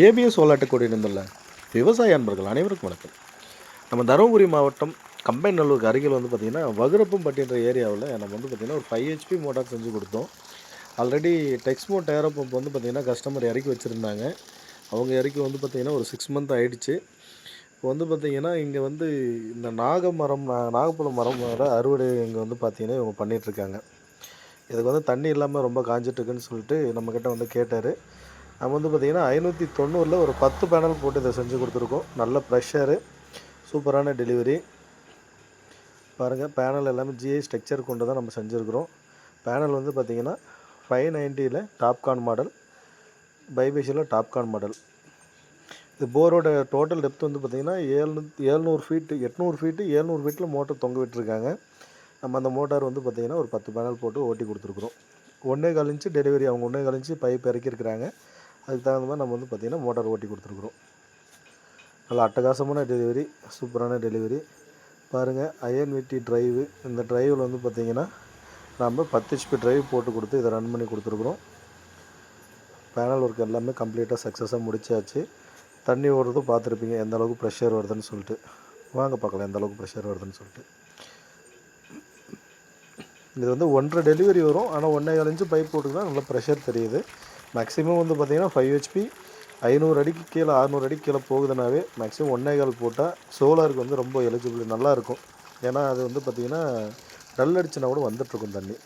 ABS விளையாட்டுக்கூட இணைந்துள்ள விவசாய அன்பர்கள் அனைவருக்கும் வணக்கம். நம்ம தருமபுரி மாவட்டம் கம்பைநல்லூருக்கு அருகில் வந்து பார்த்திங்கன்னா வகுரப்பம்பட்டின்ற ஏரியாவில் நம்ம வந்து பார்த்திங்கன்னா ஒரு 5 ஹெச்பி மோட்டார் செஞ்சு கொடுத்தோம். ஆல்ரெடி டெக்ஸ்மோ டயரோ பம்ப் வந்து பார்த்திங்கன்னா கஸ்டமர் இறக்கி வச்சுருந்தாங்க. அவங்க இறக்கி வந்து பார்த்திங்கன்னா ஒரு 6 மந்த் ஆகிடுச்சு. இப்போ வந்து பார்த்திங்கன்னா இங்கே வந்து இந்த நாகப்பழம் மரமோட அறுவடை இங்கே வந்து பார்த்திங்கன்னா இவங்க பண்ணிகிட்ருக்காங்க. இதுக்கு வந்து தண்ணி இல்லாமல் ரொம்ப காஞ்சிட்ருக்குன்னு சொல்லிட்டு நம்மக்கிட்ட வந்து கேட்டார். நம்ம வந்து பார்த்திங்கன்னா 590ல் ஒரு 10 பேனல் போட்டு இதை செஞ்சு கொடுத்துருக்கோம். நல்ல ப்ரெஷரு, சூப்பரான டெலிவரி. பாருங்கள், பேனல் எல்லாமே ஜிஐ ஸ்ட்ரக்சர் கொண்டு தான் நம்ம செஞ்சுருக்கிறோம். பேனல் வந்து பார்த்திங்கன்னா 590ல் டாப்கான் மாடல், பைபேஷியில் டாப்கான் மாடல். இது போரோட டோட்டல் டெப்த் வந்து பார்த்திங்கன்னா 700 ஃபீட்டு 800 ஃபீட்டு 700 ஃபீட்டில் மோட்டர் தொங்க விட்டுருக்காங்க. நம்ம அந்த மோட்டார் வந்து பார்த்திங்கன்னா ஒரு 10 பேனல் போட்டு ஓட்டி கொடுத்துருக்குறோம். 1.25 இன்ச்சு டெலிவரி. அவங்க 1.25 இன்ச்சு பைப் இறக்கியிருக்கிறாங்க. அதுக்கு தகுந்த மாதிரி நம்ம வந்து பார்த்திங்கன்னா மோட்டார் ஓட்டி கொடுத்துருக்குறோம். நல்லா அட்டகாசமான டெலிவரி, சூப்பரான டெலிவரி. பாருங்கள், ஐஎன்விடி ட்ரைவு. இந்த ட்ரைவில் வந்து பார்த்திங்கன்னா நம்ம 10 ஹெச்பி ட்ரைவ் போட்டு கொடுத்து இதை ரன் பண்ணி கொடுத்துருக்குறோம். பேனல் ஒர்க் எல்லாமே கம்ப்ளீட்டாக சக்ஸஸாக முடிச்சாச்சு. தண்ணி ஓடுறதும் பார்த்துருப்பீங்க எந்த அளவுக்கு ப்ரெஷர் வருதுன்னு சொல்லிட்டு. வாங்க பார்க்கலாம் எந்த அளவுக்கு ப்ரெஷர் வருதுன்னு சொல்லிட்டு. இது வந்து 1.5 டெலிவரி வரும். ஆனால் 1.25 இன்ச்சு பைப் போட்டுக்கலாம், நல்லா ப்ரெஷர் தெரியுது. மேக்ஸிமம் வந்து பார்த்திங்கன்னா 5 ஹெச்பி 500 அடிக்கு கீழே 600 அடிக்கு கீழே போகுதுனாவே மேக்ஸிமம் 1.25 போட்டால் சோலாருக்கு வந்து ரொம்ப எலிஜிபிள் நல்லாயிருக்கும். ஏன்னா அது வந்து பார்த்திங்கன்னா டல் அடிச்சுனா கூட வந்துட்டுருக்கும் தண்ணி.